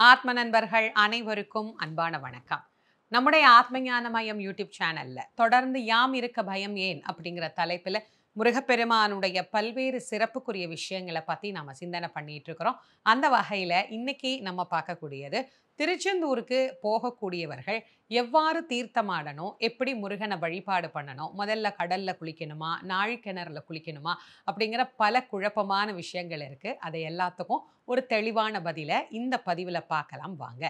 ஆத்ம நண்பர்கள் அனைவருக்கும் அன்பான வணக்கம். நம்முடைய ஆத்மஞானமயம் யூடியூப் சேனல்ல தொடர்ந்து யாம் இருக்க பயம் ஏன் அப்படிங்கிற தலைப்பில் முருகப்பெருமானுடைய பல்வேறு சிறப்புக்குரிய விஷயங்களை பற்றி நம்ம சிந்தனை பண்ணிட்டு இருக்கிறோம். அந்த வகையில் இன்னைக்கு நம்ம பார்க்கக்கூடியது திருச்செந்தூருக்கு போகக்கூடியவர்கள் எவ்வாறு தீர்த்தமாடணும், எப்படி முருகனை வழிபாடு பண்ணணும், முதல்ல கடல்ல குளிக்கணுமா, நாழிக்கிணறுல குளிக்கணுமா அப்படிங்கிற பல குழப்பமான விஷயங்கள் இருக்கு. அதை எல்லாத்துக்கும் ஒரு தெளிவான பதிலை இந்த பதிவில் பார்க்கலாம் வாங்க.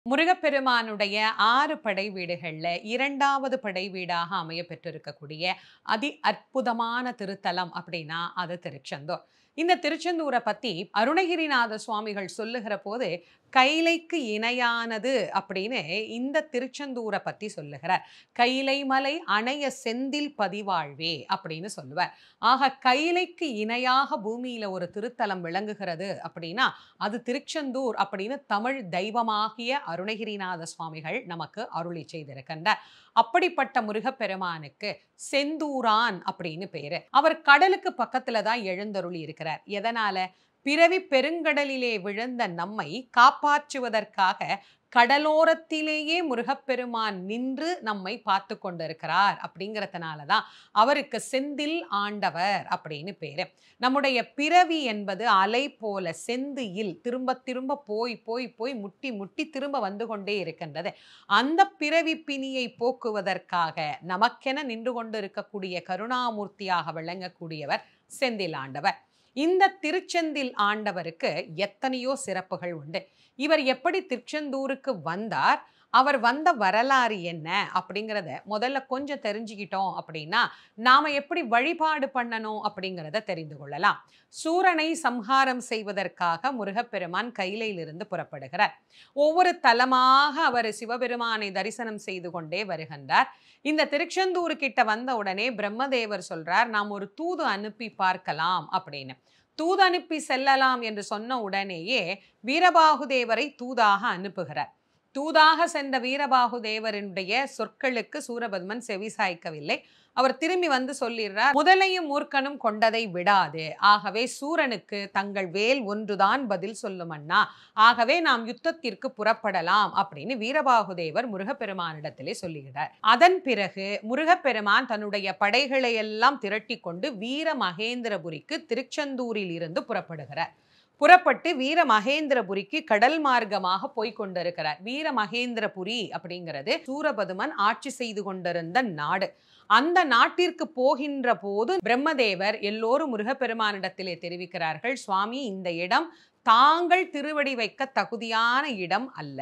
முருகப்பெருமானுடைய 6 படை வீடுகள்ல 2வது படை வீடாக அமைய பெற்றிருக்கக்கூடிய அதி அற்புதமான திருத்தலம் அப்படின்னா அது திருச்செந்தூர். இந்த திருச்செந்தூரை பத்தி அருணகிரிநாத சுவாமிகள் சொல்லுகிற போது கைலைக்கு இணையானது அப்படின்னு இந்த திருச்செந்தூரை பத்தி சொல்லுகிறார். கைலை மலை அணைய செந்தில் பதிவாழ்வே அப்படின்னு சொல்லுவார். ஆக கைலைக்கு இணையாக பூமியில ஒரு திருத்தலம் விளங்குகிறது அப்படின்னா அது திருச்செந்தூர் அப்படின்னு தமிழ் தெய்வமாகிய அருணகிரிநாத சுவாமிகள் நமக்கு அருளி செய்திருக்கின்றார். அப்படிப்பட்ட முருகப்பெருமானுக்கு செந்தூரான் அப்படின்னு பேரு. அவர் கடலுக்கு பக்கத்துல தான் எழுந்தருளி இருக்கிறார். எதனால? பிறவி பெருங்கடலிலே விழுந்த நம்மை காப்பாற்றுவதற்காக கடலோரத்திலேயே முருகப்பெருமான் நின்று நம்மை பார்த்து கொண்டிருக்கிறார். அப்படிங்கிறதுனால தான் அவருக்கு செந்தில் ஆண்டவர் அப்படின்னு பேரு. நம்முடைய பிறவி என்பது அலை போல செந்தியில் திரும்ப திரும்ப போய் போய் போய் முட்டி முட்டி திரும்ப வந்து கொண்டே இருக்கின்றது. அந்த பிறவி பிணியை போக்குவதற்காக நமக்கென நின்று கொண்டு இருக்கக்கூடிய கருணாமூர்த்தியாக விளங்கக்கூடியவர் செந்தில் ஆண்டவர். இந்த திருச்செந்தில் ஆண்டவருக்கு எத்தனையோ சிறப்புகள் உண்டு. இவர் எப்படி திருச்செந்தூருக்கு வந்தார், அவர் வந்த வரலாறு என்ன அப்படிங்கிறத முதல்ல கொஞ்சம் தெரிஞ்சுக்கிட்டோம் அப்படின்னா நாம எப்படி வழிபாடு பண்ணணும் அப்படிங்கிறத தெரிந்து கொள்ளலாம். சூரனை சம்ஹாரம் செய்வதற்காக முருகப்பெருமான் கைலையிலிருந்து புறப்படுகிறார். ஒவ்வொரு தலமாக அவர் சிவபெருமானை தரிசனம் செய்து கொண்டே வருகின்றார். இந்த திருச்செந்தூர் கிட்ட வந்த உடனே பிரம்மதேவர் சொல்றார், நாம் ஒரு தூது அனுப்பி பார்க்கலாம் அப்படின்னு. தூது அனுப்பி செல்லலாம் என்று சொன்ன உடனேயே வீரபாகுதேவரை தூதாக அனுப்புகிறார். தூதாக சென்ற வீரபாகுதேவருடைய சொற்களுக்கு சூரபத்மன் செவிசாய்க்கவில்லை. அவர் திரும்பி வந்து சொல்லிடுறார், முதலையும் மூர்க்கனும் கொண்டதை விடாது, ஆகவே சூரனுக்கு தங்கள் வேல் ஒன்றுதான் பதில் சொல்லும் அண்ணா, ஆகவே நாம் யுத்தத்திற்கு புறப்படலாம் அப்படின்னு வீரபாகுதேவர் முருகப்பெருமானிடத்திலே சொல்லுகிறார். அதன் பிறகு முருகப்பெருமான் தன்னுடைய படைகளை எல்லாம் திரட்டி கொண்டு வீர மகேந்திரபுரிக்கு திருச்செந்தூரில் இருந்து புறப்படுகிறார். புறப்பட்டு வீர மகேந்திரபுரிக்கு கடல் மார்க்கமாக போய்கொண்டிருக்கிறார். வீர மகேந்திரபுரி அப்படிங்கிறது சூரபதுமன் ஆட்சி செய்து கொண்டிருந்த நாடு. அந்த நாட்டிற்கு போகின்ற போது பிரம்மதேவர் எல்லோரும் முருகப்பெருமானிடத்திலே தெரிவிக்கிறார்கள், சுவாமி இந்த இடம் தாங்கள் திருவடி வைக்க தகுதியான இடம் அல்ல,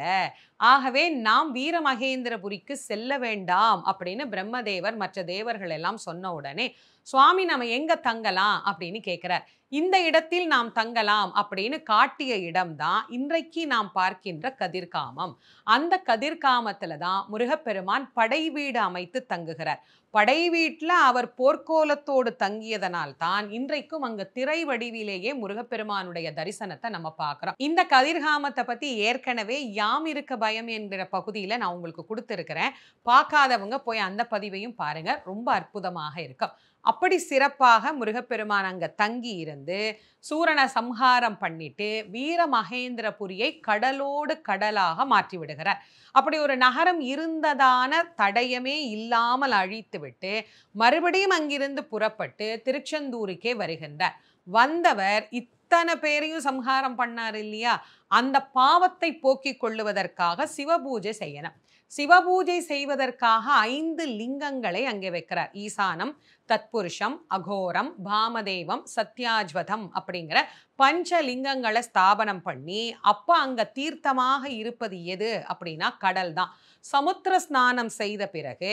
ஆகவே நாம் வீரமகேந்திரபுரிக்கு செல்ல வேண்டாம் அப்படின்னு பிரம்மதேவர் மற்ற தேவர்கள் எல்லாம் சொன்ன உடனே சுவாமி நம்ம எங்க தங்கலாம் அப்படின்னு கேட்கிறார். இந்த இடத்தில் நாம் தங்கலாம் அப்படின்னு காட்டிய இடம்தான் இன்றைக்கு நாம் பார்க்கின்ற கதிர்காமம். அந்த கதிர்காமத்துல தான் முருகப்பெருமான் படை வீடு அமைத்து தங்குகிறார். படை வீட்டில் அவர் போர்க்கோலத்தோடு தங்கியதனால் தான் இன்றைக்கும் அங்கு திரை வடிவிலேயே முருகப்பெருமானுடைய தரிசனத்தை நம்ம பார்க்கிறோம். இந்த கதிர்காமத்தை பத்தி ஏற்கனவே யாம் இருக்க பயம் என்கிற பகுதியில் நான் உங்களுக்கு கொடுத்துருக்கிறேன். பார்க்காதவங்க போய் அந்த பதிவையும் பாருங்க, ரொம்ப அற்புதமாக இருக்கும். அப்படி சிறப்பாக முருகப்பெருமான் அங்க தங்கி இருந்து சூரனை சம்ஹாரம் பண்ணிட்டு வீர மகேந்திரபுரியை கடலோடு கடலாக மாற்றி விடுகிறார். அப்படி ஒரு நகரம் இருந்ததான தடயமே இல்லாமல் அழித்துவிட்டு மறுபடியும் அங்கிருந்து புறப்பட்டு திருச்செந்தூருக்கே வருகின்றார். வந்தவர் இத்தனை பேரையும் சம்ஹாரம் பண்ணார் இல்லையா, அந்த பாவத்தை போக்கிக் கொள்ளுவதற்காக சிவபூஜை செய்யணும். சிவபூஜை செய்வதற்காக 5 லிங்கங்களை அங்கே வைக்கிறார். ஈசானம், தத்புருஷம், அகோரம், பாமதேவம், சத்யாஜ்வதம் அப்படிங்கிற 5 லிங்கங்களை ஸ்தாபனம் பண்ணி அப்ப அங்க தீர்த்தமாக இருப்பது எது அப்படின்னா கடல் தான். சமுத்திர ஸ்நானம் செய்த பிறகு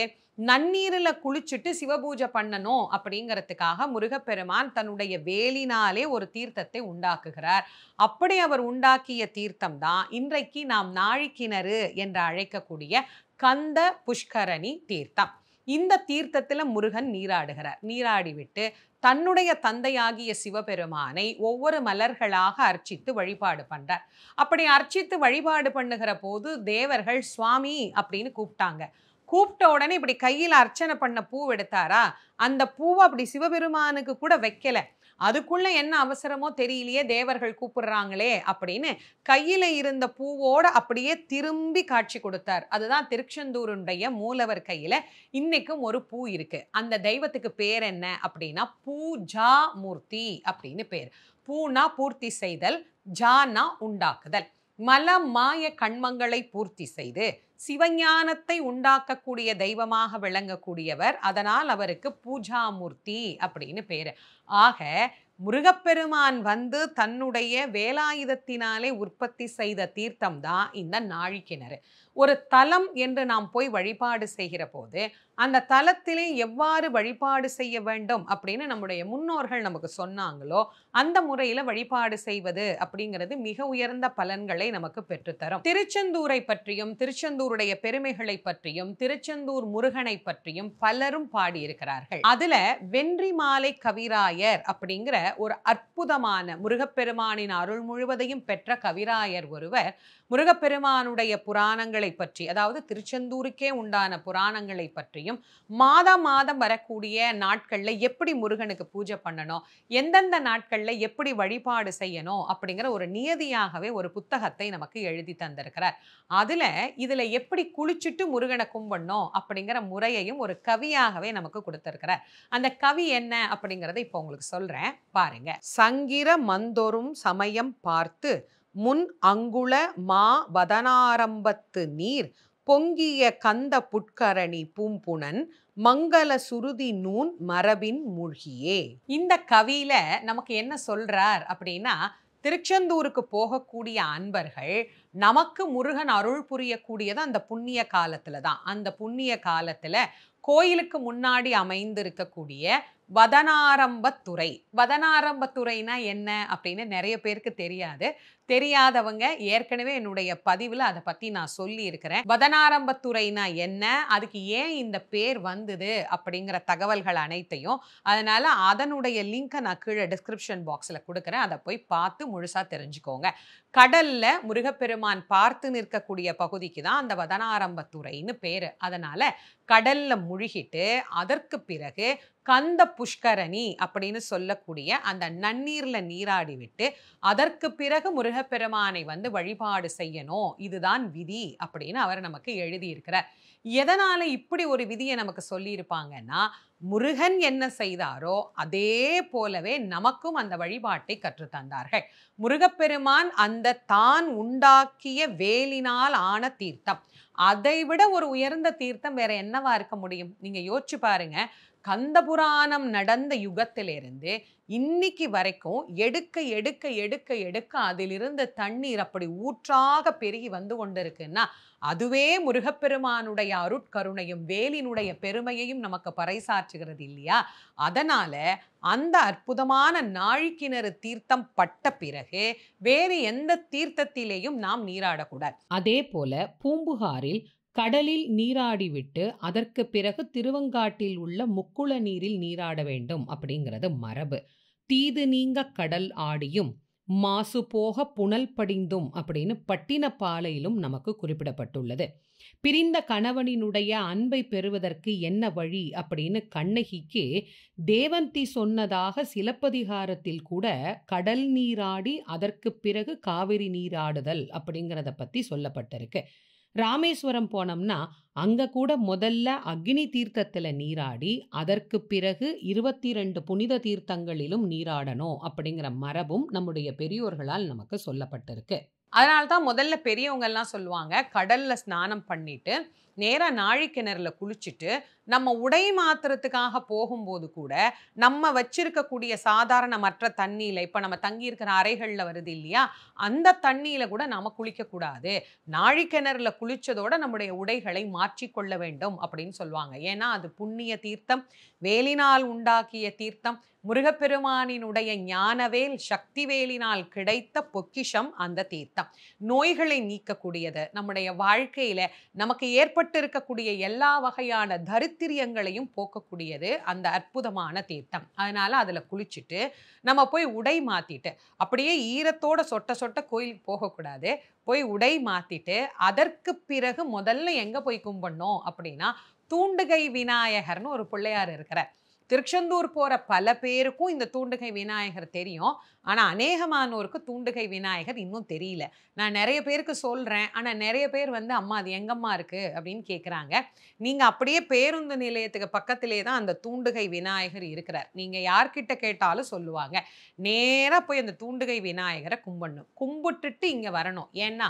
நன்னீரில் குளிச்சுட்டு சிவபூஜை பண்ணணும் அப்படிங்கிறதுக்காக முருகப்பெருமான் தன்னுடைய வேலினாலே ஒரு தீர்த்தத்தை உண்டாக்குகிறார். அப்படி அவர் உண்டாக்கிய தீர்த்தம் தான் இன்றைக்கு நாம் நாழிக்கிணறு என்று அழைக்கக்கூடிய கந்த புஷ்கரணி தீர்த்தம். இந்த தீர்த்தத்துல முருகன் நீராடுகிறார். நீராடிவிட்டு தன்னுடைய தந்தையாகிய சிவபெருமானை ஒவ்வொரு மலர்களாக அர்ச்சித்து வழிபாடு பண்றார். அப்படி அர்ச்சித்து வழிபாடு பண்ணுகிற போது தேவர்கள் சுவாமி அப்படின்னு கூப்பிட்டாங்க. கூப்பிட்ட உடனே இப்படி கையில் அர்ச்சனை பண்ண பூ எடுத்தாரா, அந்த பூவை அப்படி சிவபெருமானுக்கு கூட வைக்கல. அதுக்குள்ள என்ன அவசரமோ தெரியலையே, தேவர்கள் கூப்பிடுறாங்களே அப்படின்னு கையில இருந்த பூவோட அப்படியே திரும்பி காட்சி கொடுத்தார். அதுதான் திருச்செந்தூருடைய மூலவர் கையில இன்னைக்கும் ஒரு பூ இருக்கு. அந்த தெய்வத்துக்கு பேர் என்ன அப்படின்னா பூஜா மூர்த்தி அப்படின்னு பேர். பூனா பூர்த்தி செய்தல், ஜானா உண்டாக்குதல். மல மாய கண்மங்களை பூர்த்தி செய்து சிவஞானத்தை உண்டாக்கக்கூடிய தெய்வமாக விளங்கக்கூடியவர். அதனால் அவருக்கு பூஜாமூர்த்தி அப்படின்னு பேரு. ஆக முருகப்பெருமான் வந்து தன்னுடைய வேலாயுதத்தினாலே உற்பத்தி செய்த தீர்த்தம் தான் இந்த நாழிக்கிணறு. ஒரு தலம் என்று நாம் போய் வழிபாடு செய்கிற போது அந்த தலத்திலே எவ்வாறு வழிபாடு செய்ய வேண்டும் அப்படின்னு நம்முடைய முன்னோர்கள் நமக்கு சொன்னாங்களோ அந்த முறையில வழிபாடு செய்வது அப்படிங்கிறது மிக உயர்ந்த பலன்களை நமக்கு பெற்றுத்தரும். திருச்செந்தூரை பற்றியும் திருச்செந்தூருடைய பெருமைகளை பற்றியும் திருச்செந்தூர் முருகனை பற்றியும் பலரும் பாடியிருக்கிறார்கள். அதுல வென்றி மாலை கவிராயர் அப்படிங்கிற ஒரு அற்புதமான முருகப்பெருமானின் அருள் முழுவதையும் பெற்ற கவிராயர் ஒருவர் முருகப்பெருமானுடைய புராணங்களை பற்றி, அதாவது திருச்செந்தூருக்கே உண்டான புராணங்களை பற்றியும் மாதம் மாதம் வரக்கூடிய நாட்கள்ல எப்படி முருகனுக்கு பூஜை பண்ணணும், எந்தெந்த நாட்கள்ல எப்படி வழிபாடு செய்யணும் அப்படிங்கிற ஒரு நியதியாகவே ஒரு புத்தகத்தை நமக்கு எழுதி தந்திருக்கிறார். இதுல எப்படி குளிச்சுட்டு முருகனை கும்பிடணும் அப்படிங்கிற முறையையும் ஒரு கவியாகவே நமக்கு கொடுத்திருக்கிறார். அந்த கவி என்ன அப்படிங்கறத இப்போ உங்களுக்கு சொல்றேன், பாருங்க. சங்கிர மந்தொரும் சமயம் பார்த்து முன் அங்குள மா வதனாரம்பத்து நீர் பொங்கிய கந்த புட்கரணி பூம்புணன் மங்கள சுருதி நூன் மரபின் மூழ்கியே. இந்த கவியில நமக்கு என்ன சொல்றார் அப்படின்னா, திருச்செந்தூருக்கு போகக்கூடிய அன்பர்கள் நமக்கு முருகன் அருள் புரியக்கூடியது அந்த புண்ணிய காலத்துல தான். அந்த புண்ணிய காலத்துல கோயிலுக்கு முன்னாடி அமைந்திருக்கக்கூடிய வதனாரம்பத்துறை. வதனாரம்பத்துறைனா என்ன அப்படின்னு நிறைய பேருக்கு தெரியாது. தெரியாதவங்க ஏற்கனவே என்னுடைய பதிவில் அதை பற்றி நான் சொல்லி இருக்கிறேன். வதனாரம்பத்துறைனா என்ன, அதுக்கு ஏன் இந்த பேர் வந்தது அப்படிங்கிற தகவல்கள் அனைத்தையும், அதனால அதனுடைய லிங்கை நான் கீழே டிஸ்கிரிப்ஷன் பாக்ஸில் கொடுக்குறேன். அதை போய் பார்த்து முழுசாக தெரிஞ்சுக்கோங்க. கடல்ல முருகப்பெருமான் பார்த்து நிற்கக்கூடிய பகுதிக்கு தான் அந்த வதனாரம்பத்துறைன்னு பேரு. அதனால கடல்ல முழுகிட்டு அதற்கு பிறகு கந்த புஷ்கரணி அப்படின்னு சொல்லக்கூடிய அந்த நன்னீர்ல நீராடி விட்டு அதற்கு பிறகு முருகப்பெருமானை வந்து வழிபாடு செய்யணும், இதுதான் விதி அப்படின்னு அவர் நமக்கு எழுதியிருக்கிறார். எதனால இப்படி ஒரு விதியை நமக்கு சொல்லியிருப்பாங்கன்னா, முருகன் என்ன செய்தாரோ அதே போலவே நமக்கும் அந்த வழிபாட்டை கற்றுத்தந்தார்கள். முருகப்பெருமான் அந்த தான் உண்டாக்கிய வேலினால் ஆன தீர்த்தம், அதை விட ஒரு உயர்ந்த தீர்த்தம் வேற என்னவா இருக்க முடியும்? நீங்க யோசிச்சு பாருங்க. கந்த புராணம் நடந்த யுகத்திலிருந்து இன்னைக்கு வரைக்கும் எடுக்க எடுக்க எடுக்க எடுக்க அதிலிருந்து தண்ணீர் அப்படி ஊற்றாக பெருகி வந்து கொண்டிருக்குன்னா அதுவே முருகப்பெருமானுடைய அருட்கருணையும் வேலினுடைய பெருமையையும் நமக்கு பறைசாற்றுகிறது இல்லையா? அதனால அந்த அற்புதமான நாழிக்கிணறு தீர்த்தம் பட்ட பிறகு வேறு எந்த தீர்த்தத்திலேயும் நாம் நீராடக்கூடாது. அதே போல பூம்புகாரில் கடலில் நீராடிவிட்டு அதற்கு பிறகு திருவங்காட்டில் உள்ள முக்குள நீரில் நீராட வேண்டும் அப்படிங்கிறது மரபு. தீது நீங்க கடல் ஆடியும் மாசு போக புனல் படிந்தும் அப்படின்னு பட்டினப்பாலையிலும் நமக்கு குறிப்பிடப்பட்டுள்ளது. பிரிந்த கணவனினுடைய அன்பை பெறுவதற்கு என்ன வழி அப்படின்னு கண்ணகிக்கு தேவந்தி சொன்னதாக சிலப்பதிகாரத்தில் கூட கடல் நீராடி அதற்கு பிறகு காவிரி நீராடுதல் அப்படிங்கிறத பற்றி சொல்லப்பட்டிருக்கு. ராமேஸ்வரம் போனோம்னா அங்க கூட முதல்ல அக்னி தீர்த்தத்துல நீராடி அதற்கு பிறகு 22 புனித தீர்த்தங்களிலும் நீராடணும் அப்படிங்கிற மரபும் நம்முடைய பெரியோர்களால் நமக்கு சொல்லப்பட்டிருக்கு. அதனால்தான் முதல்ல பெரியவங்க எல்லாம் சொல்லுவாங்க, கடல்ல ஸ்நானம் பண்ணிட்டு நேரா நாழிக்கிணறுல குளிச்சுட்டு நம்ம உடை மாத்திரத்துக்காக போகும்போது கூட நம்ம வச்சிருக்கக்கூடிய சாதாரண மற்ற தண்ணியில, இப்ப நம்ம தங்கி இருக்கிற அறைகள்ல வருது இல்லையா, அந்த தண்ணியில கூட நாம குளிக்க கூடாது. நாழிக்கிணறுல குளிச்சதோட நம்முடைய உடைகளை மாற்றிக்கொள்ள வேண்டும் அப்படின்னு சொல்லுவாங்க. ஏன்னா அது புண்ணிய தீர்த்தம், வேலினால் உண்டாக்கிய தீர்த்தம், முருகப்பெருமானினுடைய ஞானவேல் சக்தி வேலினால் கிடைத்த பொக்கிஷம் அந்த தீர்த்தம். நோய்களை நீக்கக்கூடியது, நம்முடைய வாழ்க்கையில நமக்கு ஏற்பட்ட ஏற்பட்டு இருக்கக்கூடிய எல்லா வகையான தரித்திரியங்களையும் போக்கக்கூடியது அந்த அற்புதமான தீர்த்தம். அதனால அதுல குளிச்சுட்டு நம்ம போய் உடை மாத்திட்டு, அப்படியே ஈரத்தோட சொட்ட சொட்ட கோயிலுக்கு போகக்கூடாது. போய் உடை மாத்திட்டு அதற்கு பிறகு முதல்ல எங்க போய் கும்பிடணும் அப்படின்னா, தூண்டுகை விநாயகர்னு ஒரு பிள்ளையார் இருக்கிறார். திருச்செந்தூர் போற பல பேருக்கும் இந்த தூண்டுகை விநாயகர் தெரியும். ஆனா அநேகமானோருக்கு தூண்டுகை விநாயகர் இன்னும் தெரியல. நான் நெறைய பேருக்கு சொல்றேன். ஆனா நெறைய பேர் வந்து அம்மா அது எங்கம்மா இருக்கு அப்படின்னு கேட்குறாங்க. நீங்க அப்படியே பேருந்து நிலையத்துக்கு பக்கத்திலே தான் அந்த தூண்டுகை விநாயகர் இருக்கிறார். நீங்க யார்கிட்ட கேட்டாலும் சொல்லுவாங்க. நேரா போய் அந்த தூண்டுகை விநாயகரை கும்பிடணும். கும்பிட்டுட்டு இங்க வரணும். ஏன்னா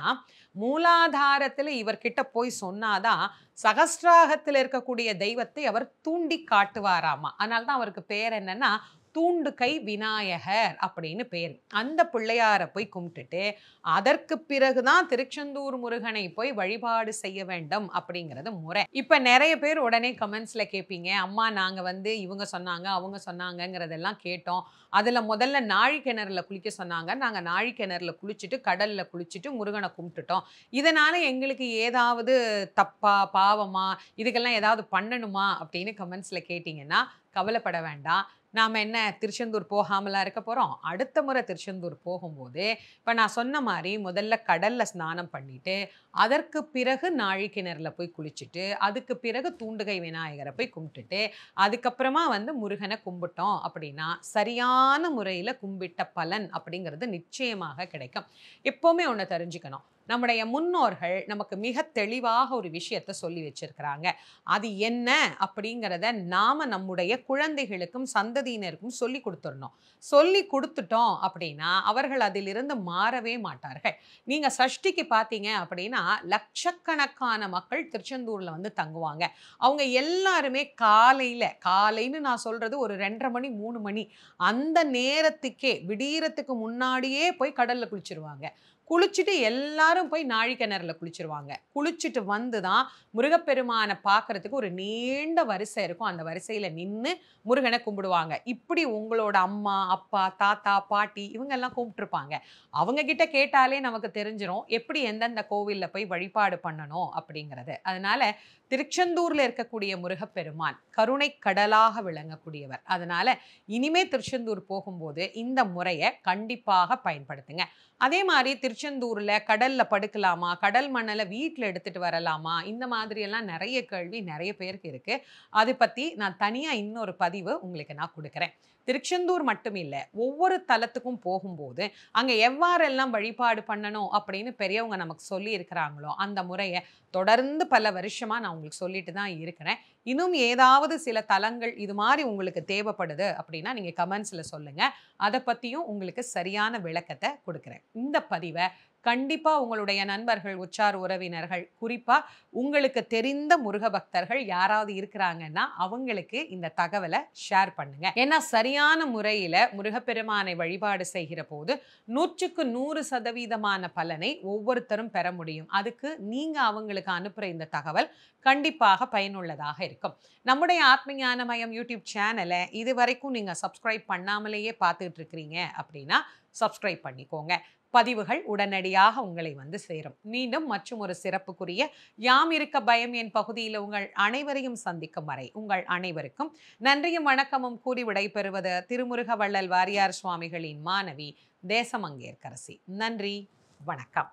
மூலாதாரத்துல இவர்கிட்ட போய் சொன்னாதான் சகஸ்ராகத்தில் இருக்கக்கூடிய தெய்வத்தை அவர் தூண்டி காட்டுவாராமா. அதனால தான் அவருக்கு பேர் என்னன்னா தூண்டுகை விநாயகர் அப்படின்னு பேர். அந்த பிள்ளையாரை போய் கும்பிட்டுட்டு அதற்கு பிறகுதான் திருச்செந்தூர் முருகனை போய் வழிபாடு செய்ய வேண்டும் அப்படிங்கிறது முறை. இப்ப நிறைய பேர் உடனே கமெண்ட்ஸ்ல கேட்பீங்க, அம்மா நாங்க வந்து இவங்க சொன்னாங்க அவங்க சொன்னாங்கங்கிறதெல்லாம் கேட்டோம். அதுல முதல்ல நாழி கிணறுல குளிக்க சொன்னாங்க. நாங்க நாழி கிணறுல குளிச்சுட்டு கடல்ல குளிச்சுட்டு முருகனை கும்பிட்டுட்டோம். இதனால எங்களுக்கு ஏதாவது தப்பா பாவமா இதுக்கெல்லாம் ஏதாவது பண்ணணுமா அப்படின்னு கமெண்ட்ஸ்ல கேட்டீங்கன்னா கவலைப்பட வேண்டாம். நாம என்ன திருச்செந்தூர் போகாமலா இருக்க போறோம்? அடுத்த முறை திருச்செந்தூர் போகும்போது இப்ப நான் சொன்ன மாதிரி முதல்ல கடல்ல ஸ்நானம் பண்ணிட்டு அதற்கு பிறகு நாழி கிணறுல போய் குளிச்சுட்டு அதுக்கு பிறகு தூண்டுகை விநாயகரை போய் கும்பிட்டுட்டு அதுக்கப்புறமா வந்து முருகனை கும்பிட்டோம் அப்படின்னா சரியான முறையில கும்பிட்ட பலன் அப்படிங்கிறது நிச்சயமாக கிடைக்கும். எப்பவுமே ஒண்ணு தெரிஞ்சுக்கணும், நம்முடைய முன்னோர்கள் நமக்கு மிக தெளிவாக ஒரு விஷயத்தை சொல்லி வச்சிருக்கிறாங்க. அது என்ன அப்படிங்கிறத நாம நம்முடைய குழந்தைகளுக்கும் சந்ததியினருக்கும் சொல்லி கொடுத்துடணும். சொல்லி கொடுத்துட்டோம் அப்படின்னா அவர்கள் அதிலிருந்து மாறவே மாட்டார்கள். நீங்க சஷ்டிக்கு பார்த்தீங்க அப்படின்னா லட்சக்கணக்கான மக்கள் திருச்செந்தூர்ல வந்து தங்குவாங்க. அவங்க எல்லாருமே காலைன்னு நான் சொல்றது ஒரு 2:30 மணி 3 மணி அந்த நேரத்துக்கே விடியறதுக்கு முன்னாடியே போய் கடல்ல குளிச்சிருவாங்க. குளிச்சுட்டு எல்லாரும் போய் நாழி கிணறுல குளிச்சிருவாங்க. குளிச்சுட்டு வந்து தான் முருகப்பெருமானை பார்க்கறதுக்கு ஒரு நீண்ட வரிசை இருக்கும். அந்த வரிசையில நின்னு முருகனை கும்பிடுவாங்க. இப்படி உங்களோட அம்மா, அப்பா, தாத்தா, பாட்டி இவங்க எல்லாம் கும்பிட்டுருப்பாங்க. அவங்க கிட்ட கேட்டாலே நமக்கு தெரிஞ்சிரும் எப்படி எந்தெந்த கோவில்ல போய் வழிபாடு பண்ணணும் அப்படிங்கிறது. அதனால திருச்செந்தூர்ல இருக்கக்கூடிய முருகப்பெருமான் கருணை கடலாக விளங்கக்கூடியவர். அதனால இனிமே திருச்செந்தூர் போகும்போது இந்த முறையை கண்டிப்பாக பயன்படுத்துங்க. அதே மாதிரி திருச்செந்தூர்ல கடல்ல படுக்கலாமா, கடல் மணலை வீட்டில் எடுத்துட்டு வரலாமா, இந்த மாதிரி எல்லாம் நிறைய கேள்வி நிறைய பேருக்கு இருக்கு. அதை பத்தி நான் தனியா இன்னொரு பதிவு உங்களுக்கு நான் கொடுக்குறேன். திருச்செந்தூர் மட்டும் இல்லை, ஒவ்வொரு தலத்துக்கும் போகும்போது அங்க எவ்வாறெல்லாம் வழிபாடு பண்ணணும் அப்படின்னு பெரியவங்க நமக்கு சொல்லி இருக்கிறாங்களோ அந்த முறையை தொடர்ந்து பல வருஷமா நான் உங்களுக்கு சொல்லிட்டு தான் இருக்கிறேன். இன்னும் ஏதாவது சில தலங்கள் இது மாதிரி உங்களுக்கு தேவைப்படுது அப்படின்னா நீங்க கமெண்ட்ஸ்ல சொல்லுங்க. அதை பத்தியும் உங்களுக்கு சரியான விளக்கத்தை கொடுக்குறேன். இந்த பதிவை கண்டிப்பா உங்களுடைய நண்பர்கள், உற்றார் உறவினர்கள், குறிப்பா உங்களுக்கு தெரிந்த முருக பக்தர்கள் யாராவது இருக்கிறாங்கன்னா அவங்களுக்கு இந்த தகவலை ஷேர் பண்ணுங்க. ஏன்னா சரியான முறையில முருகப்பெருமானை வழிபாடு செய்கிற போது 100க்கு 100% பலனை ஒவ்வொருத்தரும் பெற முடியும். அதுக்கு நீங்க அவங்களுக்கு அனுப்புற இந்த தகவல் கண்டிப்பாக பயனுள்ளதாக இருக்கும். நம்முடைய ஆத்மஞானமயம் யூடியூப் சேனலை இதுவரைக்கும் நீங்க சப்ஸ்கிரைப் பண்ணாமலேயே பார்த்துட்டு இருக்கிறீங்க அப்படின்னா சப்ஸ்கிரைப் பண்ணிக்கோங்க. பதிவுகள் உடனடியாக உங்களை வந்து சேரும். மீண்டும் மற்றும் ஒரு சிறப்புக்குரிய யாம் இருக்க பயம் என் பகுதியில் உங்கள் அனைவரையும் சந்திக்கும் வரை உங்கள் அனைவருக்கும் நன்றியும் வணக்கமும் கூறி விடைபெறுவது திருமுருக வள்ளல் வாரியார் சுவாமிகளின் மாணவி தேசமங்கேற்கரசி. நன்றி, வணக்கம்.